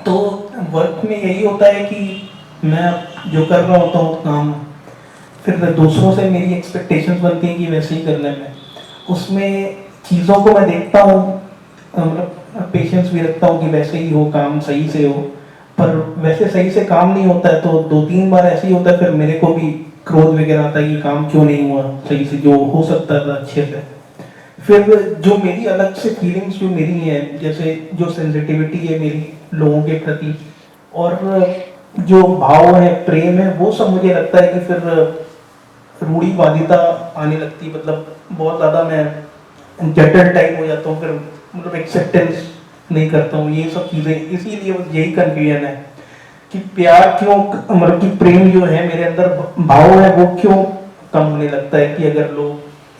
तो वर्क में यही होता है कि मैं जो कर रहा होता हूँ काम, फिर दूसरों से मेरी एक्सपेक्टेशंस बनती हैं कि वैसे ही करना है। उसमें चीज़ों को मैं देखता हूँ, मतलब पेशेंस भी रखता हूँ कि वैसे ही हो, काम सही से हो, पर वैसे सही से काम नहीं होता है। तो 2-3 बार ऐसे ही होता है, फिर मेरे को भी क्रोध वगैरह आता है कि काम क्यों नहीं हुआ सही से, जो हो सकता था अच्छे से। फिर जो मेरी अलग से फीलिंग्स जो मेरी है, जैसे जो सेंसिटिविटी है मेरी लोगों के प्रति, और जो भाव है, प्रेम है, वो सब मुझे लगता है कि फिर रूढ़िवादिता आने लगती है। मतलब बहुत ज़्यादा मैं जटिल टाइप हो जाता हूँ, फिर मतलब एक्सेप्टेंस नहीं करता हूँ, ये सब चीज़ें। इसीलिए बस यही कन्फ्यूजन है कि प्यार क्यों, मतलब कि प्रेम जो है मेरे अंदर, भाव है, वो क्यों कम होने लगता है कि अगर लोग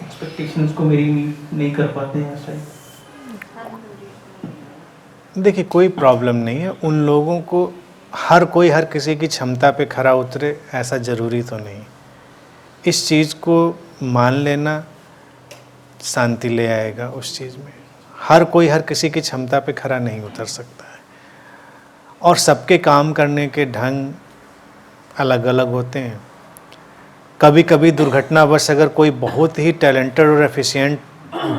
एक्सपेक्टेशंस को मेरी मीट नहीं कर पाते हैं। ऐसा ही देखिए, कोई प्रॉब्लम नहीं है उन लोगों को, हर किसी की क्षमता पे खरा उतरे ऐसा ज़रूरी तो नहीं। इस चीज़ को मान लेना शांति ले आएगा उस चीज़ में। हर किसी की क्षमता पे खरा नहीं उतर सकता है, और सबके काम करने के ढंग अलग अलग होते हैं। कभी कभी दुर्घटनावश अगर कोई बहुत ही टैलेंटेड और एफिशिएंट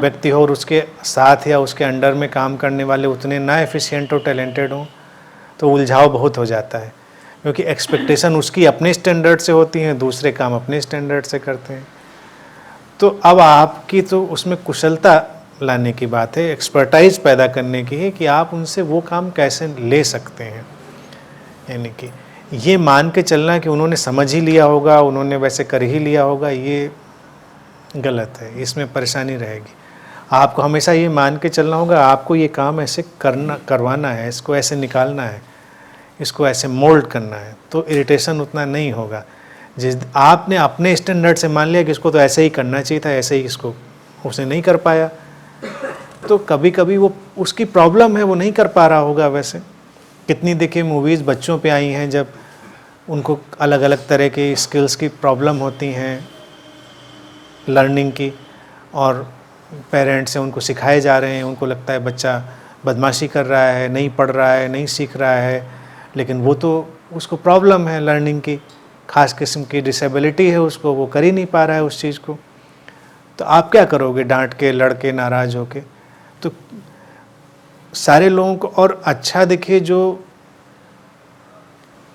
व्यक्ति हो और उसके साथ या उसके अंडर में काम करने वाले उतने ना एफिशिएंट और टैलेंटेड हों, तो उलझाव बहुत हो जाता है, क्योंकि एक्सपेक्टेशन उसकी अपने स्टैंडर्ड से होती हैं, दूसरे काम अपने स्टैंडर्ड से करते हैं। तो अब आपकी तो उसमें कुशलता लाने की बात है, एक्सपर्टाइज पैदा करने की है कि आप उनसे वो काम कैसे ले सकते हैं। यानी कि ये मान के चलना कि उन्होंने समझ ही लिया होगा, उन्होंने वैसे कर ही लिया होगा, ये गलत है, इसमें परेशानी रहेगी। आपको हमेशा ये मान के चलना होगा आपको ये काम ऐसे करवाना है, इसको ऐसे निकालना है, इसको ऐसे मोल्ड करना है, तो इरिटेशन उतना नहीं होगा। जिस आपने अपने स्टैंडर्ड से मान लिया कि इसको तो ऐसे ही करना चाहिए था, ऐसे ही इसको उसने नहीं कर पाया, तो कभी कभी वो उसकी प्रॉब्लम है, वो नहीं कर पा रहा होगा। वैसे कितनी देखिए मूवीज़ बच्चों पे आई हैं जब उनको अलग अलग तरह के स्किल्स की प्रॉब्लम होती हैं लर्निंग की, और पेरेंट्स से उनको सिखाए जा रहे हैं, उनको लगता है बच्चा बदमाशी कर रहा है, नहीं पढ़ रहा है, नहीं सीख रहा है, लेकिन वो तो उसको प्रॉब्लम है लर्निंग की, ख़ास किस्म की डिसेबिलिटी है उसको, वो कर ही नहीं पा रहा है उस चीज़ को। तो आप क्या करोगे, डांट के, लड़के, नाराज़ होके? तो सारे लोगों को, और अच्छा देखिए जो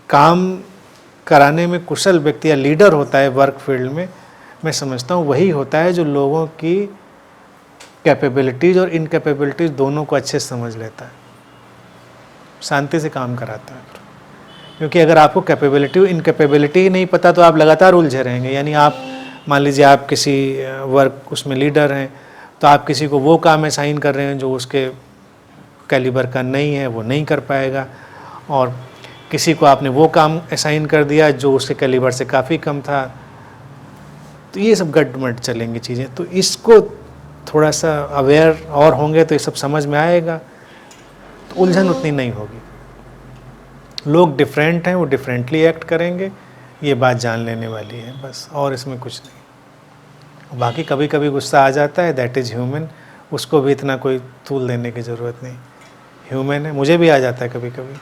काम कराने में कुशल व्यक्ति या लीडर होता है वर्क फील्ड में, मैं समझता हूँ वही होता है जो लोगों की कैपेबिलिटीज़ और इनकैपेबिलिटीज़ दोनों को अच्छे से समझ लेता है, शांति से काम कराता है। क्योंकि अगर आपको कैपेबिलिटी इनकैपेबिलिटी ही नहीं पता तो आप लगातार उलझे रहेंगे। यानी आप मान लीजिए आप किसी वर्क उसमें लीडर हैं, तो आप किसी को वो काम असाइन कर रहे हैं जो उसके कैलिबर का नहीं है, वो नहीं कर पाएगा, और किसी को आपने वो काम असाइन कर दिया जो उसके कैलिबर से काफ़ी कम था, तो ये सब गड़बड़ चलेंगी चीज़ें। तो इसको थोड़ा सा अवेयर और होंगे तो ये सब समझ में आएगा, तो उलझन उतनी नहीं होगी। लोग डिफरेंट हैं, वो डिफरेंटली एक्ट करेंगे, ये बात जान लेने वाली है बस, और इसमें कुछ नहीं। बाकी कभी कभी गुस्सा आ जाता है, दैट इज़ ह्यूमन, उसको भी इतना कोई तूल देने की ज़रूरत नहीं, ह्यूमन है, मुझे भी आ जाता है कभी कभी।